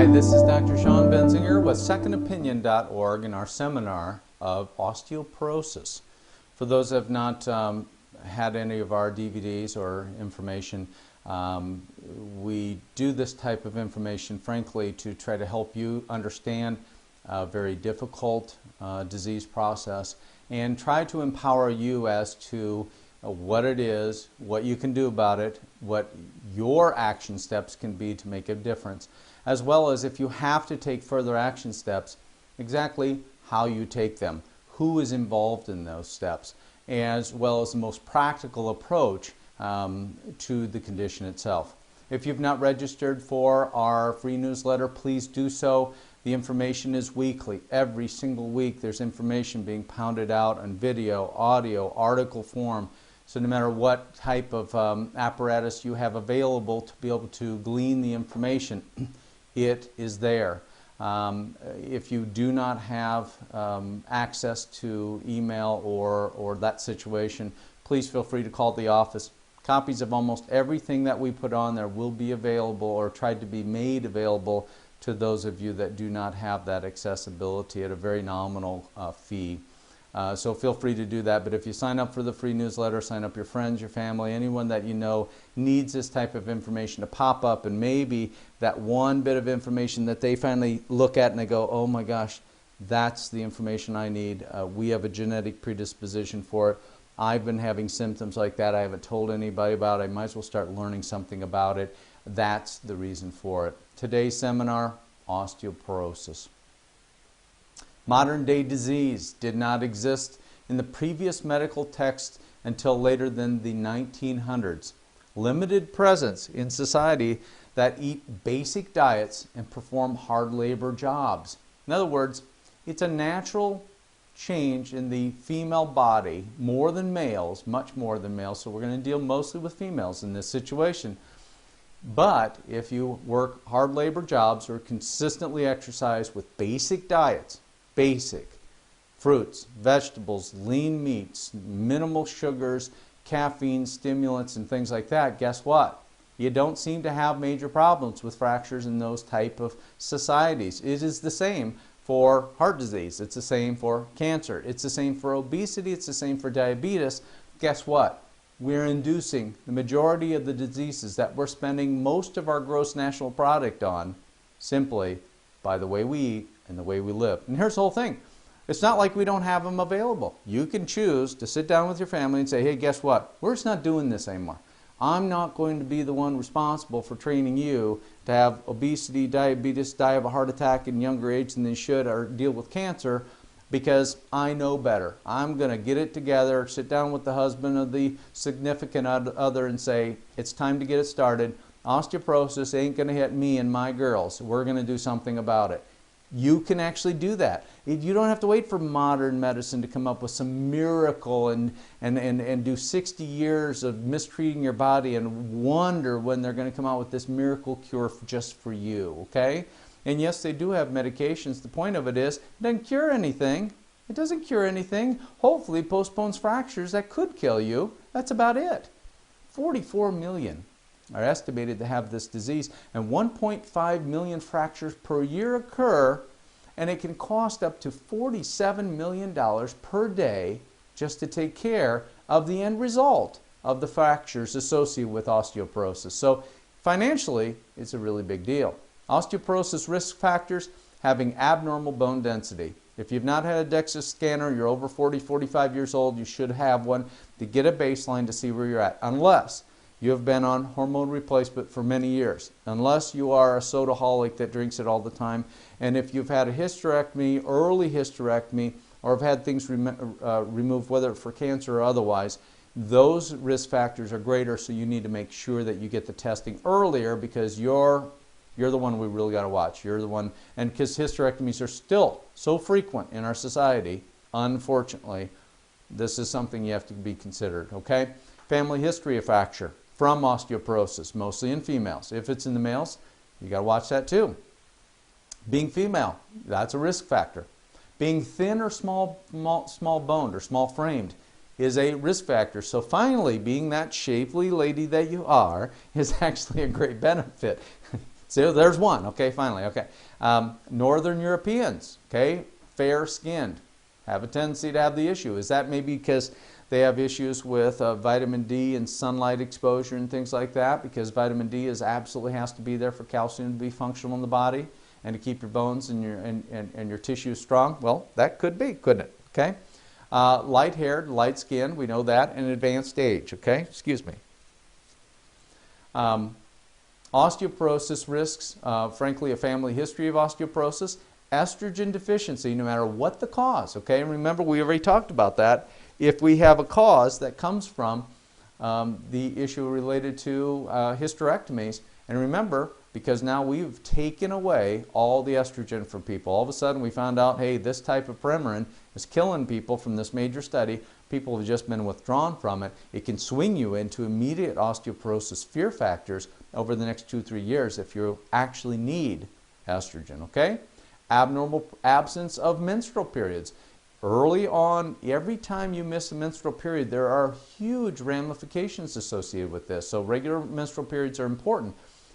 Hi, this is Dr. Sean Benzinger with secondopinion.org in our seminar of osteoporosis. For those that have not had any of our DVDs or information, we do this type of information, frankly, to try to help you understand a very difficult disease process and try to empower you as to what it is, what you can do about it, what your action steps can be to make a difference, as well as if you have to take further action steps, exactly how you take them, who is involved in those steps, as well as the most practical approach to the condition itself. If you've not registered for our free newsletter, please do so. The information is weekly. Every single week there's information being pounded out on video, audio, article form. So no matter what type of apparatus you have available to be able to glean the information, it is there. If you do not have access to email or that situation, please feel free to call the office. Copies of almost everything that we put on there will be available or tried to be made available to those of you that do not have that accessibility at a very nominal fee. So feel free to do that, but if you sign up for the free newsletter, sign up your friends, your family, anyone that you know needs this type of information to pop up, and maybe that one bit of information that they finally look at and they go, oh my gosh, that's the information I need. We have a genetic predisposition for it. I've been having symptoms like that. I haven't told anybody about it. I might as well start learning something about it. That's the reason for it. Today's seminar, osteoporosis. Modern day disease did not exist in the previous medical text until later than the 1900s. Limited presence in society that eat basic diets and perform hard labor jobs. In other words, it's a natural change in the female body, more than males, much more than males, so we're going to deal mostly with females in this situation. But if you work hard labor jobs or consistently exercise with basic diets, basic fruits, vegetables, lean meats, minimal sugars, caffeine, stimulants, and things like that, guess what? You don't seem to have major problems with fractures in those type of societies. It is the same for heart disease. It's the same for cancer. It's the same for obesity. It's the same for diabetes. Guess what? We're inducing the majority of the diseases that we're spending most of our gross national product on simply by the way we eat and the way we live. And here's the whole thing. It's not like we don't have them available. You can choose to sit down with your family and say, hey, guess what? We're just not doing this anymore. I'm not going to be the one responsible for training you to have obesity, diabetes, die of a heart attack in younger age than they should, or deal with cancer, because I know better. I'm going to get it together, sit down with the husband of the significant other and say, it's time to get it started. Osteoporosis ain't going to hit me and my girls. We're going to do something about it. You can actually do that. You don't have to wait for modern medicine to come up with some miracle and do 60 years of mistreating your body and wonder when they're going to come out with this miracle cure just for you, okay? And yes, they do have medications. The point of it is, it doesn't cure anything. It doesn't cure anything. Hopefully postpones fractures that could kill you. That's about it. 44 million are estimated to have this disease, and 1.5 million fractures per year occur, and it can cost up to $47 million per day just to take care of the end result of the fractures associated with osteoporosis. So financially, it's a really big deal. Osteoporosis risk factors: having abnormal bone density. If you've not had a DEXA scanner, you're over 40, 45 years old, you should have one to get a baseline to see where you're at, unless you have been on hormone replacement for many years, unless you are a sodaholic that drinks it all the time, and if you've had a hysterectomy, early hysterectomy, or have had things removed, whether for cancer or otherwise, those risk factors are greater, so you need to make sure that you get the testing earlier, because you're the one we really got to watch. You're the one, and because hysterectomies are still so frequent in our society, unfortunately, this is something you have to be considered, okay? Family history of fracture from osteoporosis, mostly in females. If it's in the males, you got to watch that too. Being female, that's a risk factor. Being thin or small boned or small framed is a risk factor. So finally, being that shapely lady that you are is actually a great benefit. So there's one, okay, finally, okay. Northern Europeans, okay, fair-skinned, have a tendency to have the issue. Is that maybe because they have issues with vitamin D and sunlight exposure and things like that? Because vitamin D absolutely has to be there for calcium to be functional in the body and to keep your bones and your tissues strong? Well, that could be, couldn't it? Okay. Light-haired, light-skinned, we know that, and advanced age, okay? Excuse me. Osteoporosis risks, frankly, a family history of osteoporosis. Estrogen deficiency, no matter what the cause, okay? And remember, we already talked about that. If we have a cause that comes from the issue related to hysterectomies, and remember, because now we've taken away all the estrogen from people. All of a sudden we found out, hey, this type of Premarin is killing people from this major study. People have just been withdrawn from it. It can swing you into immediate osteoporosis fear factors over the next 2-3 years if you actually need estrogen, okay? Abnormal absence of menstrual periods. Early on, every time you miss a menstrual period, there are huge ramifications associated with this. So regular menstrual periods are important.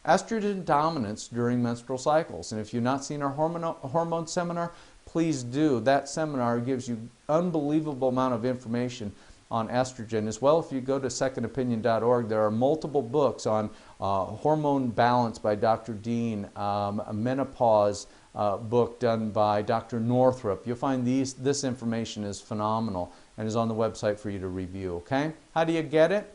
Estrogen dominance during menstrual cycles. And if you've not seen our hormone seminar, please do. That seminar gives you unbelievable amount of information on estrogen. As well, if you go to secondopinion.org, there are multiple books on hormone balance by Dr. Dean, a menopause book done by Dr. Northrup. You'll find this information is phenomenal and is on the website for you to review, okay? How do you get it?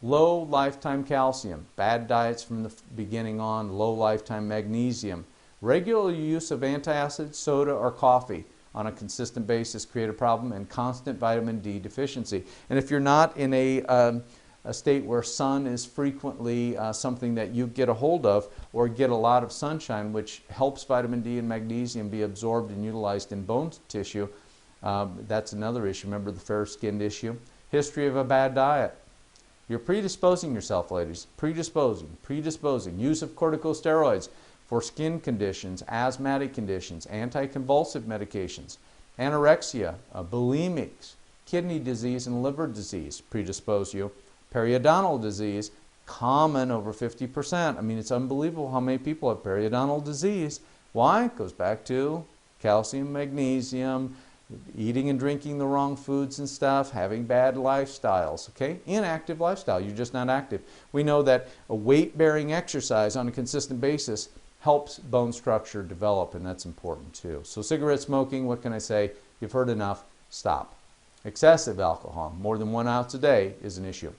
Low lifetime calcium, bad diets from the beginning on, low lifetime magnesium. Regular use of antacid, soda, or coffee on a consistent basis create a problem, and constant vitamin D deficiency. And if you're not in a state where sun is frequently something that you get a hold of, or get a lot of sunshine, which helps vitamin D and magnesium be absorbed and utilized in bone tissue, that's another issue. Remember the fair-skinned issue? History of a bad diet. You're predisposing yourself, ladies. Predisposing. Use of corticosteroids for skin conditions, asthmatic conditions, anticonvulsive medications, anorexia, bulimics, kidney disease and liver disease predispose you. Periodontal disease, common, over 50%. I mean, it's unbelievable how many people have periodontal disease. Why? It goes back to calcium, magnesium, eating and drinking the wrong foods and stuff, having bad lifestyles, okay? Inactive lifestyle, you're just not active. We know that a weight-bearing exercise on a consistent basis helps bone structure develop, and that's important too. So cigarette smoking, what can I say? You've heard enough, stop. Excessive alcohol, more than 1 ounce a day, is an issue.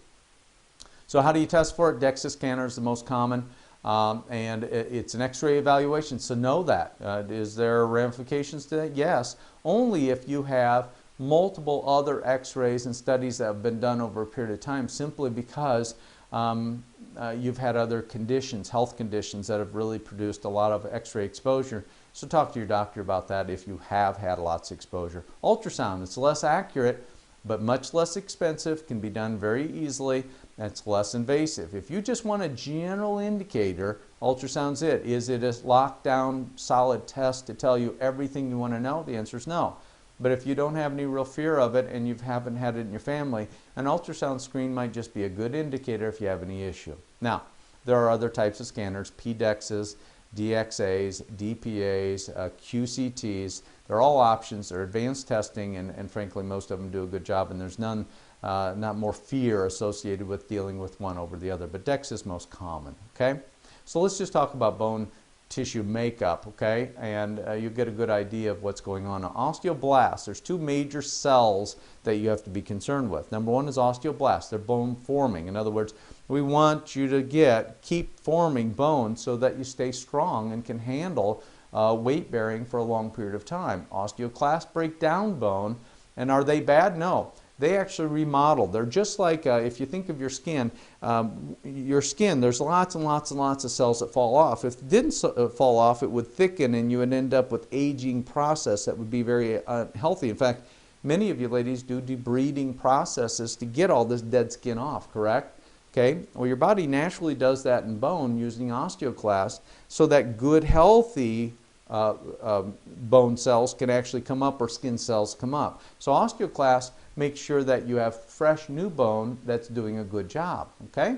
So how do you test for it? DEXA scanner is the most common. And it's an x-ray evaluation, so know that. Is there ramifications to that? Yes, only if you have multiple other x-rays and studies that have been done over a period of time, simply because you've had other conditions, health conditions, that have really produced a lot of x-ray exposure. So talk to your doctor about that if you have had lots of exposure. Ultrasound, it's less accurate, but much less expensive, can be done very easily. That's less invasive. If you just want a general indicator, ultrasound's it. Is it a lockdown, solid test to tell you everything you want to know? The answer is no. But if you don't have any real fear of it and you haven't had it in your family, an ultrasound screen might just be a good indicator if you have any issue. Now, there are other types of scanners, PDEXs, DXAs, DPAs, QCTs. They're all options. They're advanced testing, and frankly, most of them do a good job, and there's none, not more fear associated with dealing with one over the other. But DEXA is most common, okay? So let's just talk about bone tissue makeup, okay? And you get a good idea of what's going on. Now, osteoblasts, there's two major cells that you have to be concerned with. Number one is osteoblasts. They're bone forming. In other words, we want you to keep forming bone so that you stay strong and can handle weight bearing for a long period of time. Osteoclasts break down bone, and are they bad? No. They actually remodel. They're just like, if you think of your skin, there's lots and lots and lots of cells that fall off. If it didn't fall off, it would thicken and you would end up with aging process that would be very unhealthy. In fact, many of you ladies do debriding processes to get all this dead skin off, correct? Okay, well, your body naturally does that in bone using osteoclasts so that good, healthy bone cells can actually come up, or skin cells come up. So osteoclasts make sure that you have fresh new bone that's doing a good job, okay?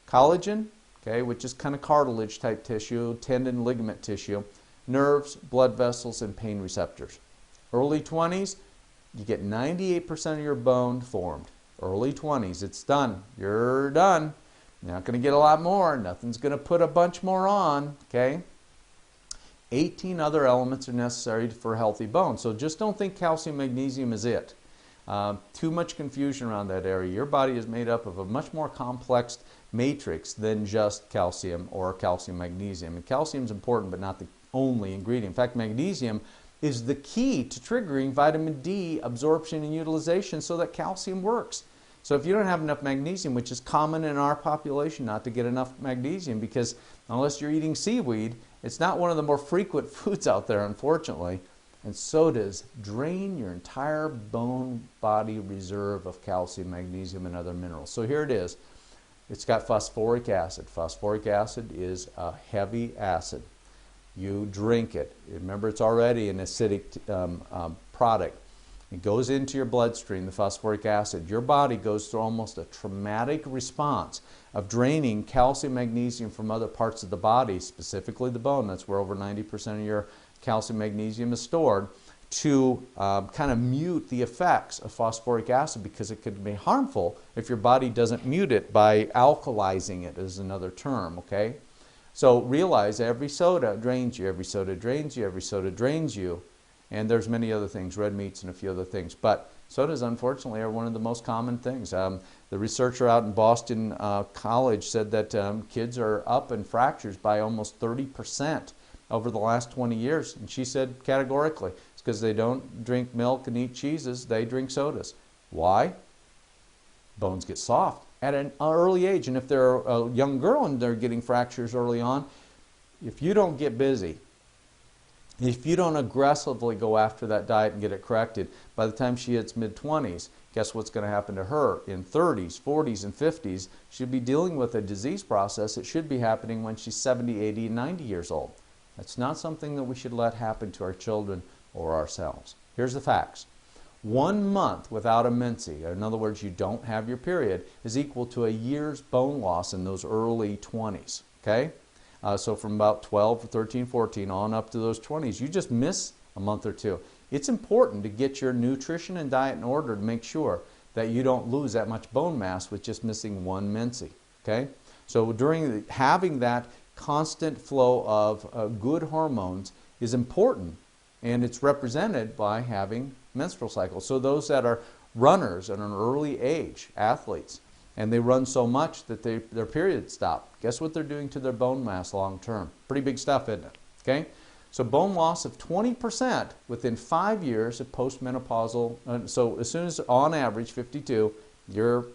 Collagen, okay, which is kind of cartilage type tissue, tendon, ligament tissue, nerves, blood vessels, and pain receptors. Early 20s, you get 98% of your bone formed. Early 20s, it's done. You're done. You're not going to get a lot more. Nothing's going to put a bunch more on, okay? 18 other elements are necessary for healthy bone. So just don't think calcium, magnesium is it. Too much confusion around that area. Your body is made up of a much more complex matrix than just calcium or calcium magnesium. And calcium is important, but not the only ingredient. In fact, magnesium is the key to triggering vitamin D absorption and utilization so that calcium works. So if you don't have enough magnesium, which is common in our population not to get enough magnesium, because unless you're eating seaweed, it's not one of the more frequent foods out there, unfortunately. And sodas drain your entire bone body reserve of calcium, magnesium, and other minerals. So here it is. It's got phosphoric acid. Phosphoric acid is a heavy acid. You drink it. Remember, it's already an acidic product. It goes into your bloodstream, the phosphoric acid. Your body goes through almost a traumatic response of draining calcium, magnesium from other parts of the body, specifically the bone. That's where over 90% of your calcium, magnesium is stored, to kind of mute the effects of phosphoric acid, because it could be harmful if your body doesn't mute it by alkalizing it, is another term, okay? So realize every soda drains you, every soda drains you, every soda drains you. And there's many other things, red meats and a few other things. But sodas, unfortunately, are one of the most common things. The researcher out in Boston College said that kids are up in fractures by almost 30% over the last 20 years. And she said categorically, it's because they don't drink milk and eat cheeses, they drink sodas. Why? Bones get soft at an early age. And if they're a young girl and they're getting fractures early on, if you don't get busy, if you don't aggressively go after that diet and get it corrected, by the time she hits mid-20s, guess what's going to happen to her? In 30s, 40s, and 50s, she'll be dealing with a disease process that should be happening when she's 70, 80, and 90 years old. That's not something that we should let happen to our children or ourselves. Here's the facts. 1 month without a menses, in other words, you don't have your period, is equal to a year's bone loss in those early 20s, okay? So from about 12, 13, 14 on up to those 20s, you just miss a month or two. It's important to get your nutrition and diet in order to make sure that you don't lose that much bone mass with just missing one menses, okay? So during having that constant flow of good hormones is important, and it's represented by having menstrual cycles. So those that are runners at an early age, athletes, and they run so much that their periods stop, guess what they're doing to their bone mass long term? Pretty big stuff, isn't it? Okay? So bone loss of 20% within 5 years of postmenopausal. So as soon as, on average, 52, you're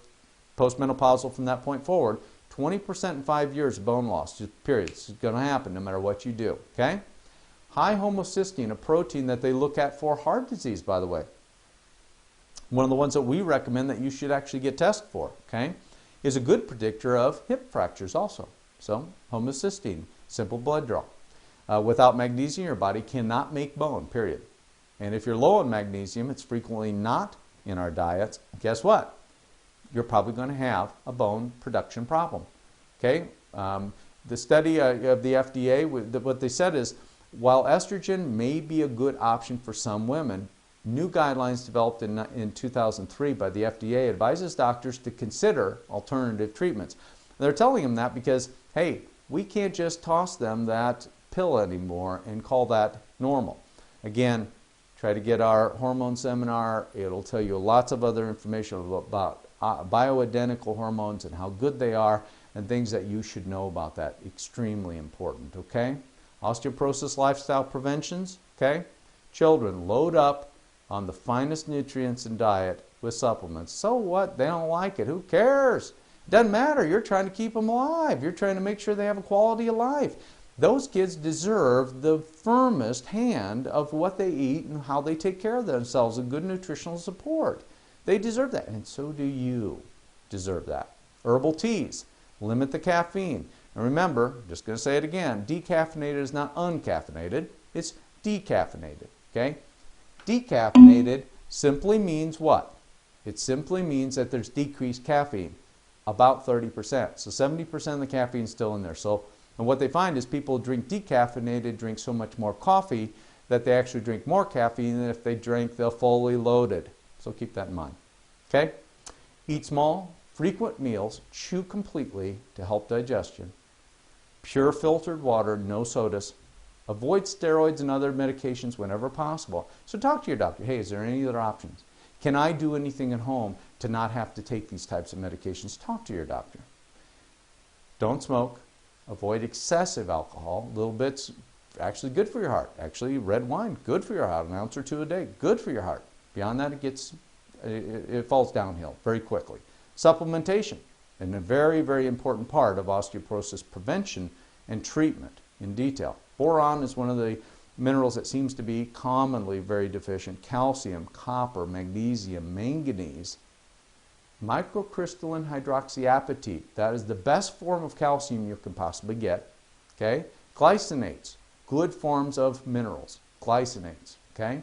postmenopausal from that point forward, 20% in 5 years of bone loss, just periods. It's going to happen no matter what you do. Okay? High homocysteine, a protein that they look at for heart disease, by the way. One of the ones that we recommend that you should actually get tested for, okay, is a good predictor of hip fractures also. So homocysteine, simple blood draw. Without magnesium, your body cannot make bone, period. And if you're low on magnesium, it's frequently not in our diets. Guess what? You're probably going to have a bone production problem. Okay? The study of the FDA, what they said is, while estrogen may be a good option for some women, new guidelines developed in 2003 by the FDA advises doctors to consider alternative treatments. They're telling them that because, hey, we can't just toss them that pill anymore and call that normal. Again, try to get our hormone seminar. It'll tell you lots of other information about bioidentical hormones and how good they are and things that you should know about that. Extremely important, okay? Osteoporosis lifestyle preventions, okay? Children, load up on the finest nutrients in diet with supplements. So what? They don't like it. Who cares? It doesn't matter. You're trying to keep them alive. You're trying to make sure they have a quality of life. Those kids deserve the firmest hand of what they eat and how they take care of themselves and good nutritional support. They deserve that, and so do you deserve that. Herbal teas, limit the caffeine. And remember, just going to say it again, decaffeinated is not uncaffeinated, it's decaffeinated, okay? Decaffeinated simply means what? It simply means that there's decreased caffeine. about 30%. So 70% of the caffeine is still in there. So, and what they find is people drink decaffeinated, drink so much more coffee that they actually drink more caffeine than if they drank the fully loaded. So keep that in mind. Okay? Eat small, frequent meals, chew completely to help digestion. Pure filtered water, no sodas. Avoid steroids and other medications whenever possible. So talk to your doctor. Hey, is there any other options? Can I do anything at home to not have to take these types of medications? Talk to your doctor. Don't smoke. Avoid excessive alcohol. Little bits actually good for your heart. Actually, red wine, good for your heart. An ounce or two a day, good for your heart. Beyond that, it falls downhill very quickly. Supplementation, and a very, very important part of osteoporosis prevention and treatment in detail. Boron is one of the minerals that seems to be commonly very deficient. Calcium, copper, magnesium, manganese. Microcrystalline hydroxyapatite, that is the best form of calcium you can possibly get. Okay? Glycinates, good forms of minerals. Glycinates. Okay?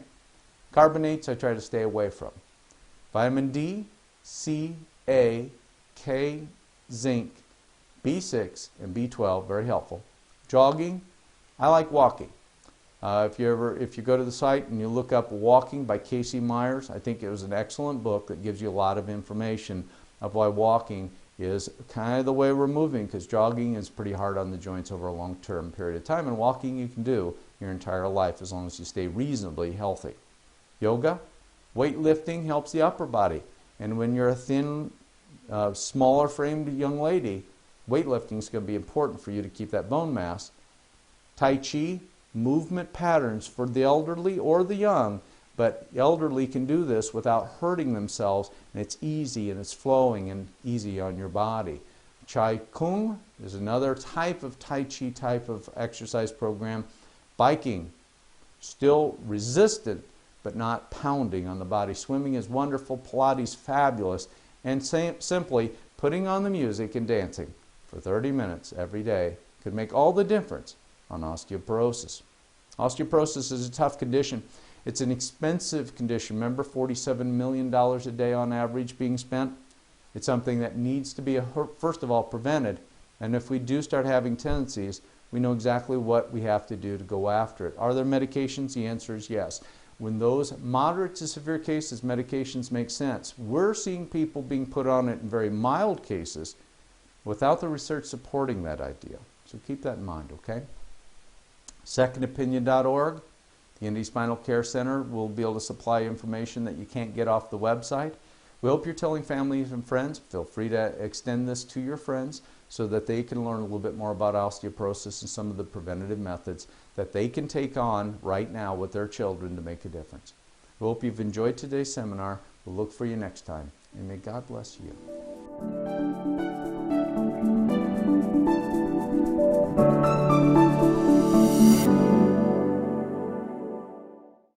Carbonates I try to stay away from. Vitamin D, C, A, K, zinc, B6, and B12, very helpful. Jogging, I like walking. If you go to the site and you look up Walking by Casey Myers, I think it was an excellent book that gives you a lot of information of why walking is kind of the way we're moving, because jogging is pretty hard on the joints over a long-term period of time, and walking you can do your entire life as long as you stay reasonably healthy. Yoga, weightlifting helps the upper body, and when you're a thin, smaller framed young lady, weightlifting is going to be important for you to keep that bone mass. Tai Chi, movement patterns for the elderly or the young, but the elderly can do this without hurting themselves, and it's easy and it's flowing and easy on your body. Chai Kung is another type of Tai Chi type of exercise program. Biking, still resistant but not pounding on the body. Swimming is wonderful, Pilates fabulous, and simply putting on the music and dancing for 30 minutes every day could make all the difference on osteoporosis. Osteoporosis is a tough condition. It's an expensive condition. Remember, $47 million a day on average being spent? It's something that needs to be, first of all, prevented. And if we do start having tendencies, we know exactly what we have to do to go after it. Are there medications? The answer is yes. When those moderate to severe cases, medications make sense. We're seeing people being put on it in very mild cases without the research supporting that idea. So keep that in mind, okay? Secondopinion.org, the Indy Spinal Care Center, will be able to supply information that you can't get off the website. We hope you're telling families and friends. Feel free to extend this to your friends so that they can learn a little bit more about osteoporosis and some of the preventative methods that they can take on right now with their children to make a difference. We hope you've enjoyed today's seminar. We'll look for you next time, and may God bless you.